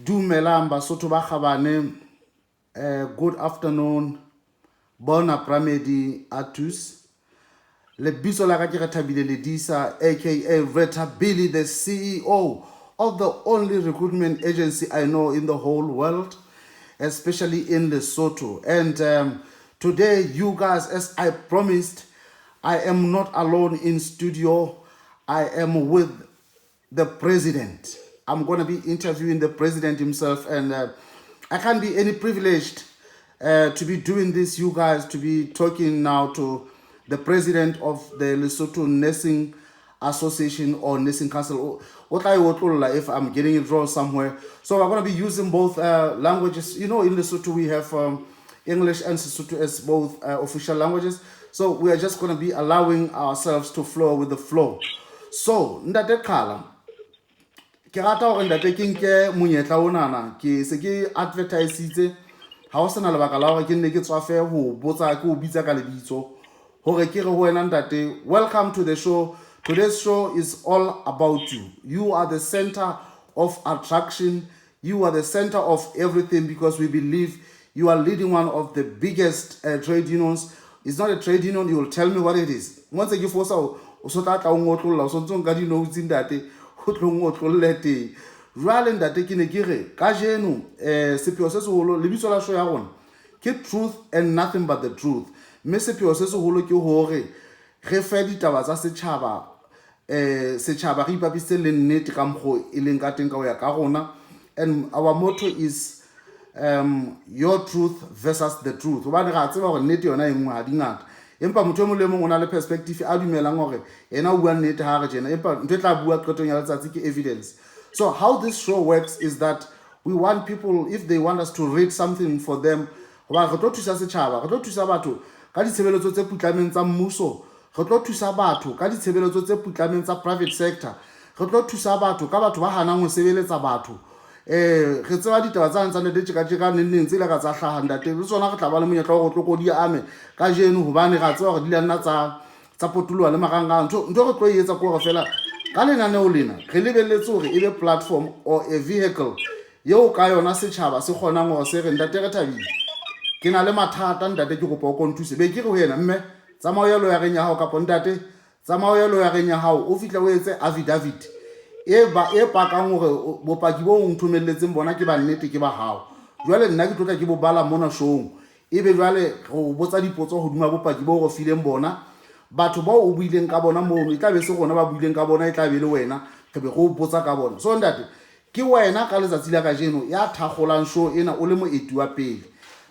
Dumelang Basotho ba kgabane, good afternoon, bona pramedi a tous. Lebitso la ka ke Retha-Billy Lelisa-AKA Retha-Billy, the CEO of the only recruitment agency I know in the whole world, especially in Lesotho. And today, you guys, as I promised, I am not alone in studio. I am with the president. I'm going to be interviewing the president himself, and I can't be any privileged to be doing this, you guys, to be talking now to the president of the Lesotho Nursing Association or Nursing Council. What I would if I'm getting it wrong somewhere. So I'm going to be using both languages. You know, in Lesotho we have English and Sesotho as both official languages. So we are just going to be allowing ourselves to flow with the flow. So, Ndate Kala, ke rata hore ntate ke nke monyetla onana ke se ke advertise ha o sena lebaka la hore ke nne ke tswafe ho botsa ke o bitsa ka lebitso hore ke re ho wena ntate, welcome to the show. Today's show is all about you. You are the center of attraction. You are the center of everything because we believe you are leading one of the biggest trade unions. It's not a trade union, you will tell me what it is. Once again, for so so tla tla o ngotlolla o sontso nka di notes ntate ho tlo ngotlolle teng jwale ntate ke ne ke re ka jeno sepheo se seholo lebitso la show ya rona ke truth and nothing but the truth, mme sepheo se seholo ke hore re fe ditaba tsa setjhaba setjhaba re ipapisitse le nnete ka mokgo e leng ka teng ka ho ya ka rona, and our motto is your truth versus the truth. Hobane ra tseba hore nnete yona e nngwe ha di ngata, empa motho mo le mong o na le perspective a dumelang hore ena o bua nnete ha re jena, empa ntwe tla bua qetong ya letsatsi ke evidence. So how this show works is that we want people, if they want us to read something for them, hoba re tlo thusa setjhaba, re tlo thusa batho ka ditshebeletso tse putlameng tsa mmuso, re tlo thusa batho ka ditshebeletso tse putlameng tsa private sector, re tlo thusa batho ka batho ba hanang ho sebeletsa batho. Re tseba ditaba tsa ntsane di tjeka neng tse ile ka tsa hlaha ntate le tsona re tla ba le monyetla wa go tloko di ame ka jeno hobane ra tseba gore di lana tsa potoloha le marangang ntho re tlo e etsa go fela ka lenaneo lena re lebelletse hore e be platform or a vehicle yeo ka yona setjhaba se kgonang gore se re ntate Retha-Billy ke na le mathata ntate ke kopa o kontuse be ke re ho yena mme tsamao ya lo ya reng ya hao kapo ntate tsamao ya lo ya reng ya hao o fitla o etse affidavit e pakang hore bopaki bo o nthomelletseng bona ke ba nnete ke ba hao. Jwale nna ke tlotla ke bo bala mona showong ebe jwale go botsa dipotso hodima bopaki bo go fileng bona batho ba o buileng ka bona moo e tla be se gona ba buileng ka bona e tla be le wena re be go botsa ka bona. So ntate ke wena ka letsatsi la ka jeno ya thagolang show ena o le moeti wa pele.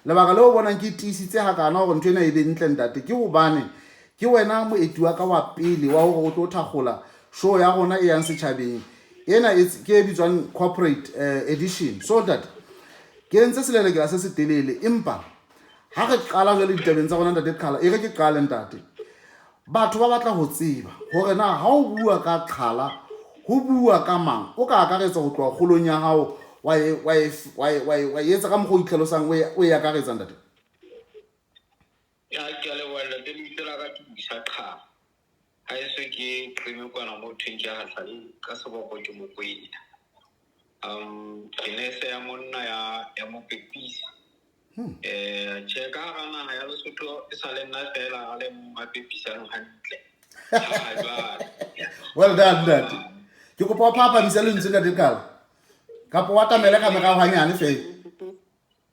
Lebaka le o bonang ke tisitse ha kana hore ntwe ena e be ntle ntate ke hobane ke wena moeti wa ka wa pele wa hore o tlo thagola show ya rona e yang setjhabeng ena ke bitswang corporate edition. So that ke ntse selele ke se telele empa ha re qala jwale ditabeng tsa rona ntate Qhala e re ke qale ntate batho ba batla ho tseba hore na ha o bua ka Qhala ho bua ka mang o ka akaretsa go tloa kgolong ya hao wa etsa ka mokgo o itlhalosang o e akaretsa ntate. Ya ke le wala de mitela ka tisa Qhala ha eso ke prime kwana mo thenja ha tlhale ka seboko ke mo kwedi ke nese ya monna ya mo pepisi cheka gana ya Lesotho e sale nna fela ga le mo pepisang hantle ha ba well done that ke kopa papa misalo ntse ntate Qhala kapo wa tamela ka mega hanyane fe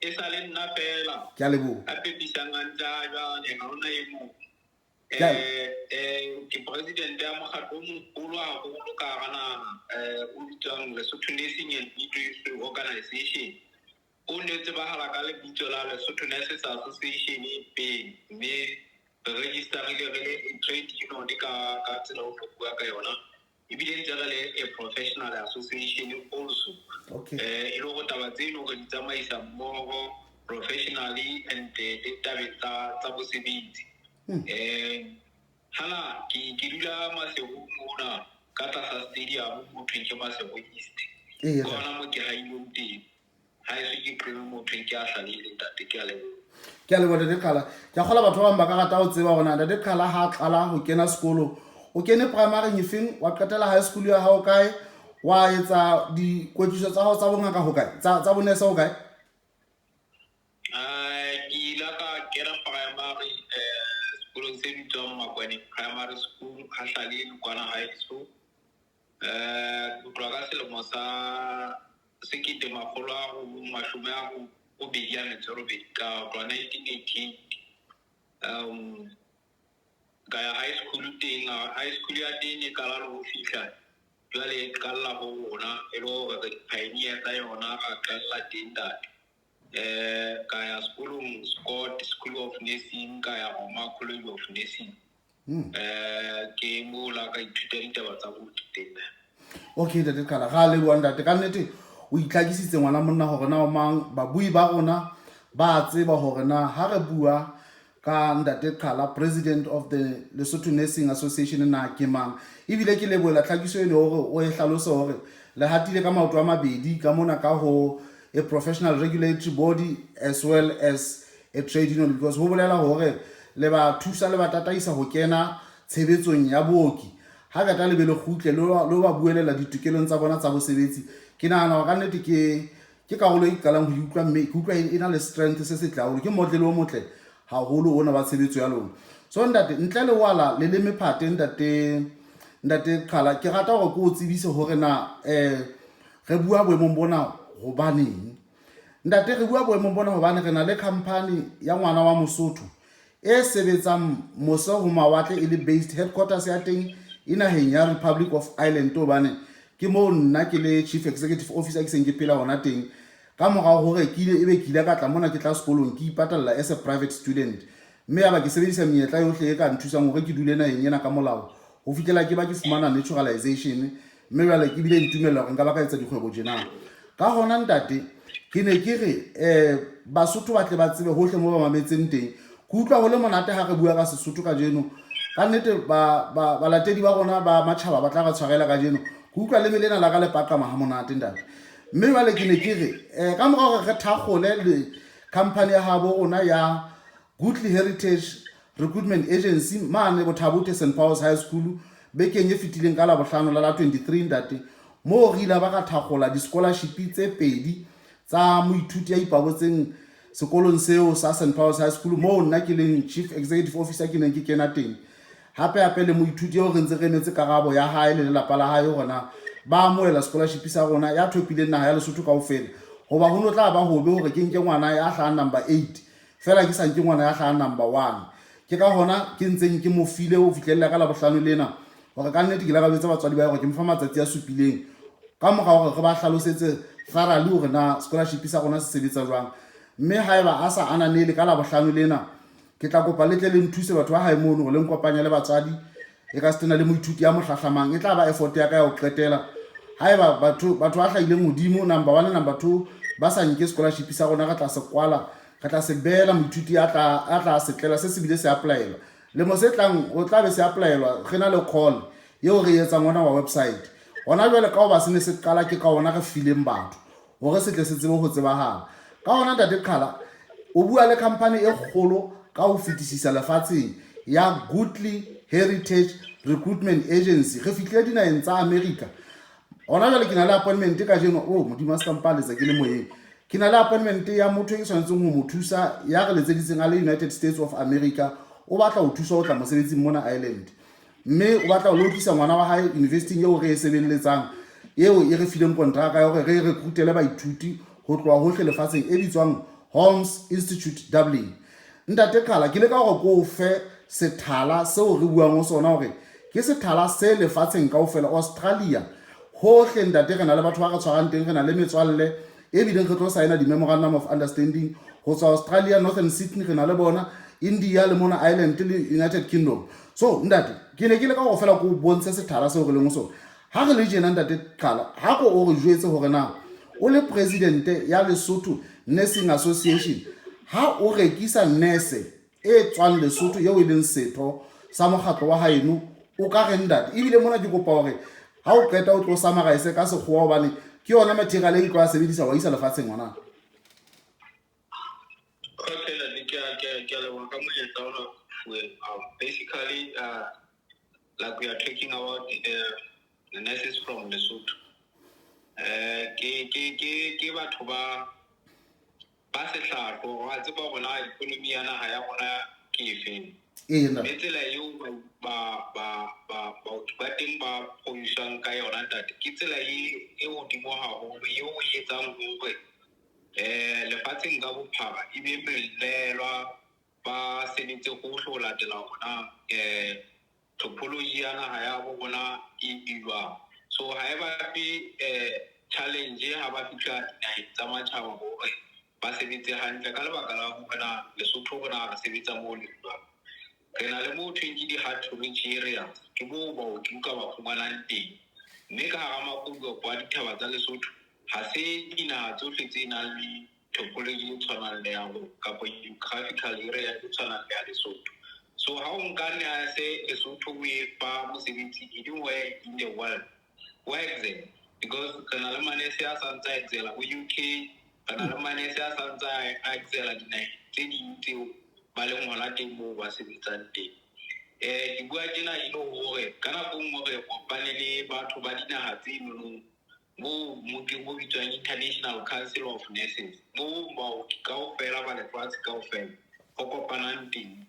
e sale nna fela ke a lebo a pepisang ntja ja ne ga ona e mo ke president ya mokgatlo mogolo a go ka gana o bitswang Lesotho Nursing and Midwifery Organization o netse ba hala ka le bitso la Lesotho Nurses Association pe mme register le trade union ka tsela o bua ka yona ebile ntse le a professional association also. Okay. E lo go taba tseno go tsamaisa mmogo professionally and the tsa bosebetsi. Hala ki dula masego mona ka tlasa stadium mo thweng ke masego east bona mo ke hailong teng ha e se ke prime mo thweng ke a hlalile ntate ke a lebo ntate Qhala ke a gola batho ba ba ka rata o tseba bona ntate Qhala ha qala ho kena sekolo o kene primary nyefeng wa qetela high school ya hao kae wa etsa dikwetliso tsa hao tsa bongaka ho kae tsa bonesa ho kae? Ke ile ka kena primary sekolong se bitswang Makwane Primary School Hashlali Kwana High School. Ho tloha ka selemo sa 1988 ka 1988 ka ya high school teng. High school ya teng e kala le ho fihla jwale ka la ho rona e lo re pioneer tsa yona ka tlalla teng data. Kaya School of Nursing, kaya Roma College of Nursing. Ke mo la ka ithuta ditaba tsa go teng. Okay, Ntate Khala, ga le bua ntate ka nnete o itlhakisitse ngwana monna hore na o mang babui ba rona ba tseba hore na ha re bua ka Ntate Khala, President of the Lesotho Nursing Association, na ke mang ebile ke leboela tlhakiso eno hore o e hlalose hore le hatile ka maoto a mabedi ka mona ka ho a professional regulatory body as well as a trade union, because ho bolela hore le ba thusa le ba tataisa ho kena tshebetsong ya booki ha ka ta le be le khutle lo ba buelela ditokelong tsa bona tsa bosebetsi. Ke nahana hore ka nnete ke karolo e qalang ho utlwa mme ke utlwa e na le strength se se tlaolo ke modlelo o motle haholo ona ba tshebetso ya lona. So ntate ntle le wala le mephate ntate Khala, ke rata hore ke o tsebise hore na re bua boemong bona hobaneng. Ntate re bua boemong bona hobane re na le company ya ngwana wa Mosotho e sebetsang mose ho mawatle e le based headquarters ya teng inaheng ya Republic of Ireland to bane ke mo nna ke le chief executive officer ke seng ke phela hona teng ka morao hore ke ile ke ile ka tla mona ke tla sekolong ke ipatalla as a private student, mme ya ba ke sebedisa menyetla yohle e ka nthusang hore ke dule naheng ena ka molao ho fitlela ke ba ke fumana naturalization, mme jwale ke bile ntumella hore nka ba ka etsa dikgwebo tjena. Ka hona ntate ke ne ke re Basotho ba tle ba tsebe hohle mo ba mametseng teng ke utlwa ho le monate ha re bua ka Sesotho ka jeno ka nnete balatedi ba rona ba matjhaba ba tla re tshwarela ka jeno ke utlwa le melena la ka le paqama ha monate ntate. Mme jwale ke ne ke re ka mora hore re thakgole le company ya habo rona ya Goodly Heritage Recruitment Agency mane Bothabute St Paul's High School bekeng e fetileng ka la bohlano la 23 ntate, mo re ile ba ka thakgola di-scholarship tse pedi tsa moithuti ya ipabotseng sekolong seo sa St Paul's High School mo nna ke leng chief executive officer ke neng ke kena teng. Hape le moithuti eo re ntse re netse karabo ya hae le lelapa la hae hore na ba amohela scholarship sa rona ya thopileng naha ya Lesotho kaofela. Hoba ho no tla ba hobe hore ke nke ngwana ya hlahang number 8 fela ke sa nke ngwana ya hlahang number 1. Ke ka hona ke ntseng ke mo file ho fihlella ka la bohlano lena hore ka nnete ke la ka betsa batswadi ba hore ke mfa matsatsi a supileng ka mora hore re ba hlalosetse thoroughly hore na scholarship sa rona se sebetsa jwang. Mme haeba a sa ananele ka la bohlano lena ke tla kopa le tle le nthuse batho ba hae mono le nkopanya le batswadi e ka stena le moithuti ya mohlahlamang e tla ba effort ya ka ya ho qetela. Haeba batho ba hlahileng hodimo number 1 number 2 ba sa nke scholarship sa rona ka tla se kwala ka tla se bela moithuti a tla se tlela se bile se applyela le mo se tlang o tla be se applyelwa re na le call yeo re etsang ona wa website ona jwale ka ba se ne se qala ke ka ona re fileng batho hore se tle se tsebe ho tsebahala ka ona Ntate Khala o bua le company e kgolo ka ho fetisisa lefatsheng ya Goodly Heritage Recruitment Agency re fihlile dinaheng tsa America. Ona jwale ke na le appointment ka jeno modimo se kampa letsa ke le moyeng ke na le appointment ya motho e tshwanetseng ho mo thusa ya re letseditseng a le United States of America o batla ho thusa ho tla mosebetsing mona Ireland, mme o batla ho lokisa ngwana wa hae investing eo re e sebeletsang eo e re fileng kontraka ya hore re recruitele baithuti ho tloha hohle lefatsheng e bitswang Holmes Institute Dublin. Ntate Khala ke le ka hore ko fe sethala seo re buang ho sona hore ke sethala se lefatsheng kaofela Australia hohle ntate re na le batho ba re tshwarang teng re na le metswalle e bileng re tlo signa di-memorandum of understanding ho tswa Australia, Northern Sydney re na le bona, India le mona Ireland le United Kingdom. So ntate ke ne ke le ka go fela ko bontshe sethala seo re leng ho sona ha re le jena Ntate Khala ha ko o re jwetse hore na o le president ya Lesotho Nursing Association ha o rekisa nurse e tswang Lesotho yeo e leng setho sa mokgatlo wa haeno o ka re ntate ebile mona ke kopa hore ha o qeta o tlo summarize ka sekgowa hobane ke yona material e tlo a sebedisa wa isa lefatsheng ngwana. Okay, basically, like we are talking about the nurses from Lesotho. ke batho ba sehlahlo wa tseba bona economy ya naha ya rona ke efeng. Mme tsela eo baoki ba teng ba produce-ang ka yona ntate ke tsela e hodimo haholo eo e etsang hore lefatsheng ka bophara e be melelwa ba sebetse hohle ho latela hona topology ya naha ya bona e jwang. So ha e ba challenge ha ba fihla dinaheng tsa matjhaba hore ba sebetse hantle ka lebaka la hore na Lesotho rona re sebetsa moo le jwang. Re na le moo thweng ke di-hard to reach areas ke moo baoki ka ba fumanang teng. Mme ka hara makoko a dithaba tsa Lesotho ha se dinaha tsohle tse nang le topology e tshwanang le ya rona kapa geographical area e tshwanang le ya Lesotho. So ha o nka ne se Lesotho o e fa mosebetsi anywhere in the world wa excel because re na le manese a santse a excela ho UK, re na le manese a santse a excela dinaheng tse ding tseo ba leng hona teng moo ba sebetsang teng. Ke bua tjena e le hore ka nako nngwe re kopane le batho ba dinaha tse nonong moo mo bitswang International Council of Nurses moo baoki kaofela ba lefatshe kaofela ho kopanang teng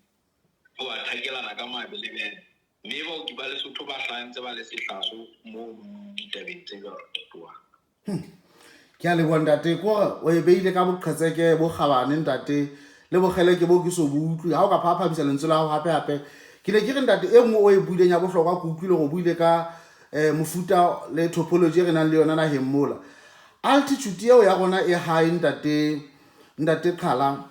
ho a thakelana ka mabelebele. Mme baoki ba Lesotho ba hlantse ba le sehlaso moo ditabeng tse jwalo. Ke a leboha ntate ko o e beile ka boqhetseke bo kgabane ntate le bokgeleke bo ke so butlwe ha o ka phaphamisa lentswe la hape hape ke le ke re ntate e nngwe o e buileng ya bohlokwa ke utlwile go buile ka mofuta le topology re nang le yona naheng mola. Altitude eo ya rona e high ntate Qhala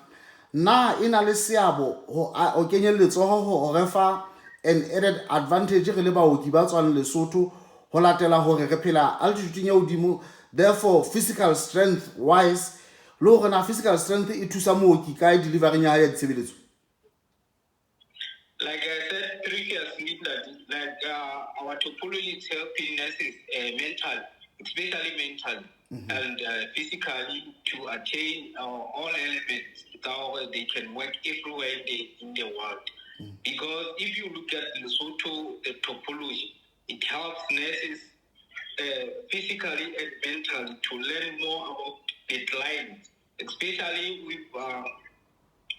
na ina le seabo o kenye letsoho ho refa an added advantage re le baoki ba tswang Lesotho ho latela hore re phela altitude ya hodimo, therefore physical strength wise le hore na physical strength e thusa mooki ka delivery ya ya ditshebeletso. Like I said previously, that our topology is helping nurses especially mentally and physically to attain all elements that they can work everywhere in the world. Because if you look at Lesotho, the topology, it helps nurses physically and mentally to learn more about the client, especially with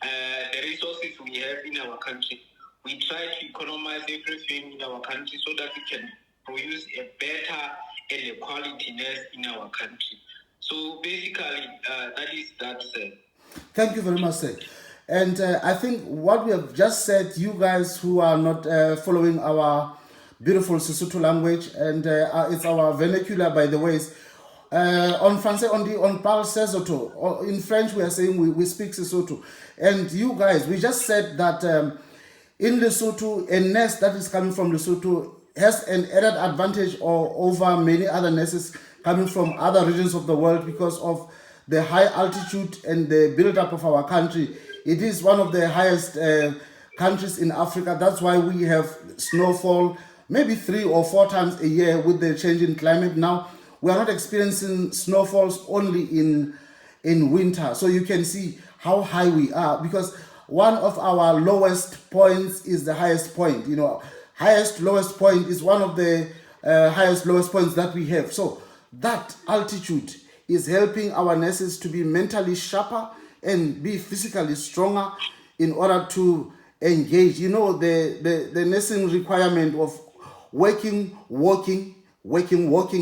the resources we have in our country. We try to economize everything in our country so that we can produce a better and a quality nurse in our country. So basically, that is that, sir. Thank you very much, sir. And I think what we have just said, you guys who are not following our beautiful Sesotho language, and it's our vernacular, by the way. On Francais, on parle Sesotho, or in French, we are saying we speak Sesotho. And you guys, we just said that in Lesotho, a nurse that is coming from Lesotho has an added advantage over many other nurses coming from other regions of the world because of the high altitude and the build-up of our country. It is one of the highest countries in Africa. That's why we have snowfall maybe 3 or 4 times a year with the change in climate. Now, we are not experiencing snowfalls only in winter. So you can see how high we are because one of our lowest points is the highest point. You know, highest lowest point is one of the highest lowest points that we have. So that altitude is helping our nurses to be mentally sharper and be physically stronger in order to engage. You know, the nursing requirement of working, walking,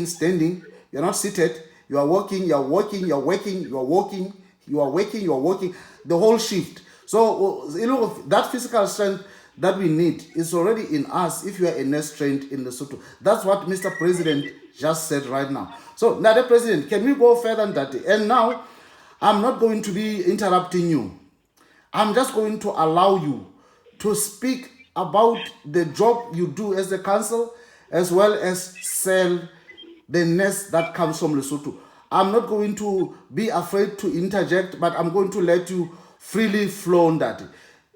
standing. You're not seated. You are working, you're working, you're working, you're walking, you are working, you're working, the whole shift. So, you know, that physical strength that we need is already in us if you are a nurse trained in Lesotho. That's what Mr. President just said right now. So, now the President, can we go further than that? And now, I'm not going to be interrupting you. I'm just going to allow you to speak about the job you do as the council as well as sell the nurse that comes from Lesotho. I'm not going to be afraid to interject, but I'm going to let you freely flow on that.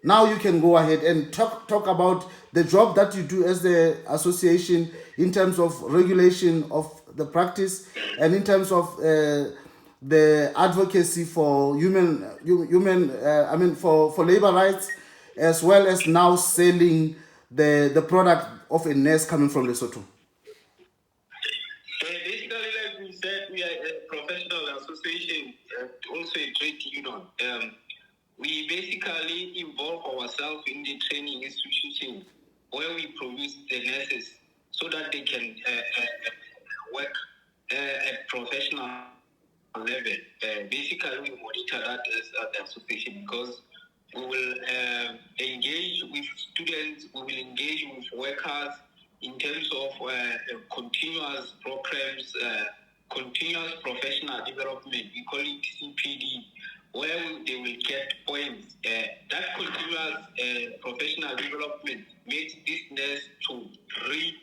Now you can go ahead and talk about the job that you do as the association in terms of regulation of the practice and in terms of the advocacy for for labor rights, as well as now selling the product of a nurse coming from Lesotho. Basically, like we said, we also a trade union. We basically involve ourselves in the training institution where we produce the nurses so that they can work at professional level. Basically, we monitor that as the association because we will engage with students, we will engage with workers in terms of continuous programs, continuous professional development. We call it CPD, where they will get points. That continuous professional development makes this nurse to read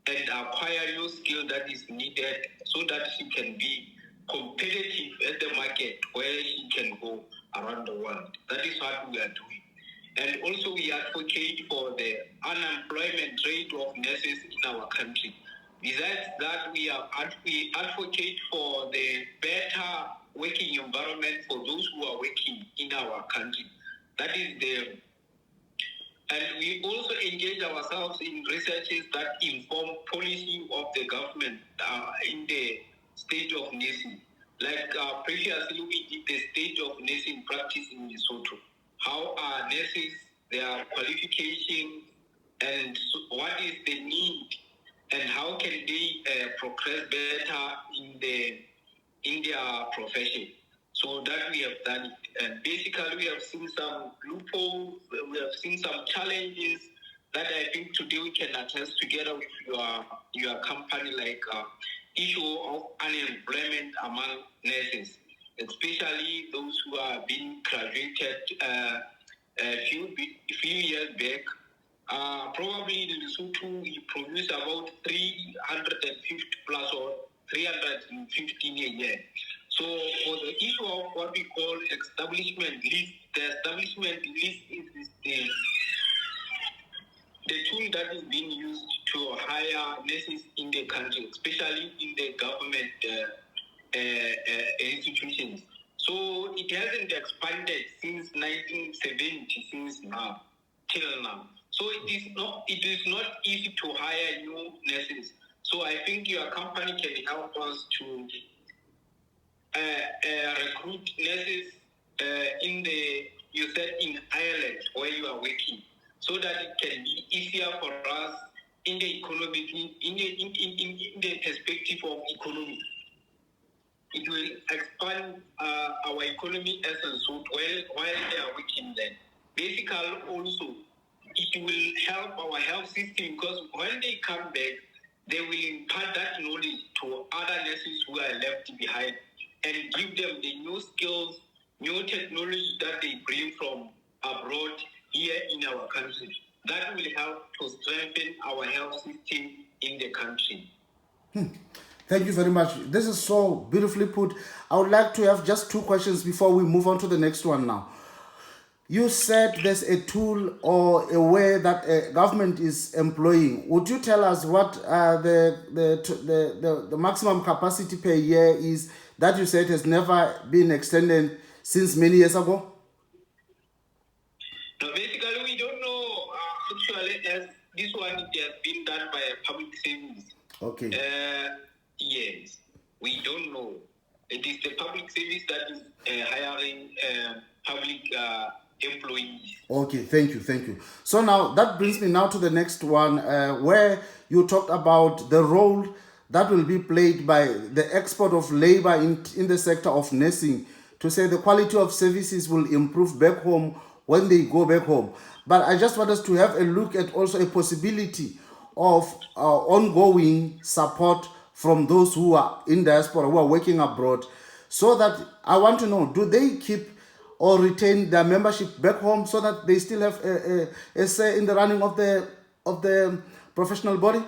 and acquire new skill that is needed so that she can be competitive at the market where she can go around the world. That is what we are doing. And also we advocate for the unemployment rate of nurses in our country. Besides that, we advocate for the better working environment for those who are working in our country. That is the And we also engage ourselves in researches that inform policy of the government in the state of nursing. Like previously, we did the state of nursing practice in Lesotho. How are nurses, their qualification, and what is the need, and how can they progress better in their profession. So that we have done it. And basically, we have seen some loopholes, we have seen some challenges that I think today we can address together with your company, like issue of unemployment among nurses, especially those who are being graduated a few years back. Probably in Lesotho, we produce about 350 plus or 315 a year. So for the issue of what we call establishment list, the establishment list is the tool that is being used to hire nurses in the country, especially in the government institutions. So it hasn't expanded since 1970, since now, till now. So it is not easy to hire new nurses. So I think your company can help us to recruit nurses you said in Ireland where you are working, so that it can be easier for us in the economic, in the perspective of economy. It will expand our economy as a result while they are working there. Basically, also, it will help our health system because when they come back, they will impart that knowledge to other nurses who are left behind and give them the new skills, new technology that they bring from abroad here in our country. That will help to strengthen our health system in the country. Thank you very much. This is so beautifully put. I would like to have just two questions before we move on to the next one now. You said there's a tool or a way that a government is employing. Would you tell us what the maximum capacity per year is that you said has never been extended since many years ago? No, basically, we don't know. Actually, as this one it has been done by a public service. Okay. Yes, we don't know. It is the public service that is hiring public employees. Okay, thank you. So now that brings me now to the next one, where you talked about the role that will be played by the export of labor in the sector of nursing to say the quality of services will improve back home when they go back home. But I just want us to have a look at also a possibility of ongoing support from those who are in diaspora, who are working abroad, so that I want to know, do they keep or retain their membership back home so that they still have a say in the running of the professional body?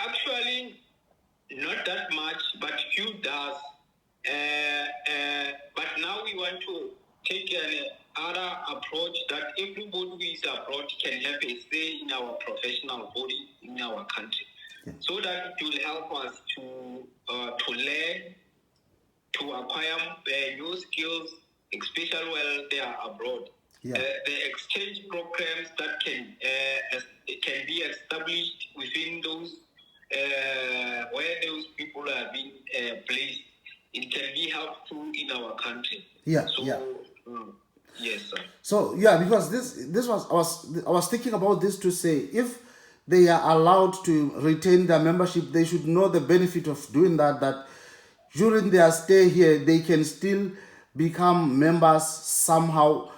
Actually, not that much, but few does. But now we want to take another approach that everybody who is abroad can have a say in our professional body in our country, so that it will help us to learn, to acquire new skills, especially while they are abroad. The exchange programs that can be established within those where those people are being in our country. Yeah, So, yeah. Yes, sir. So yeah, because this was I was thinking about this to say, if they are allowed to retain their membership, they should know the benefit of doing that. That during their stay here, they can still become members somehow.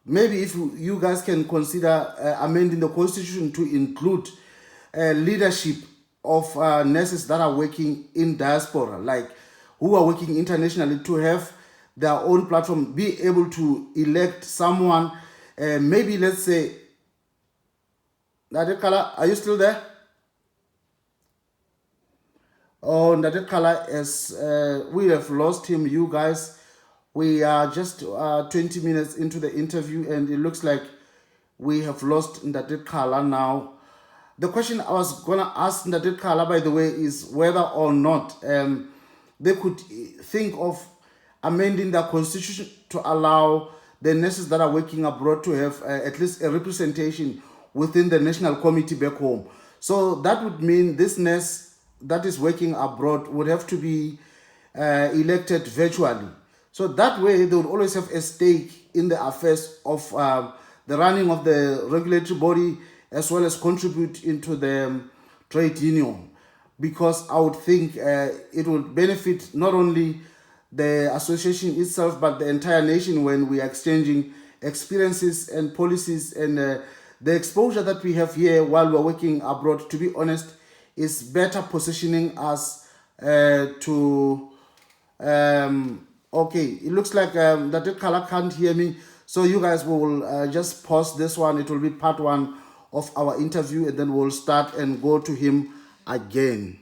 Maybe if you guys can consider amending the constitution to include leadership of nurses that are working in diaspora, like who are working internationally, to have their own platform, be able to elect someone. Maybe let's say, Nadekala, are you still there? Oh, Nadekala, as we have lost him, you guys. We are just 20 minutes into the interview, and it looks like we have lost Nadekala now. The question I was going to ask Nadekala, by the way, is whether or not they could think of amending the constitution to allow the nurses that are working abroad to have at least a representation within the national committee back home. So that would mean this nurse that is working abroad would have to be elected virtually. So that way they would always have a stake in the affairs of the running of the regulatory body, as well as contribute into the trade union. Because I would think it would benefit not only the association itself, but the entire nation when we are exchanging experiences and policies. And the exposure that we have here while we're working abroad, to be honest, is better positioning us to... okay, it looks like that Kala can't hear me. So you guys will just pause this one. It will be part one of our interview, and then we'll start and go to him again.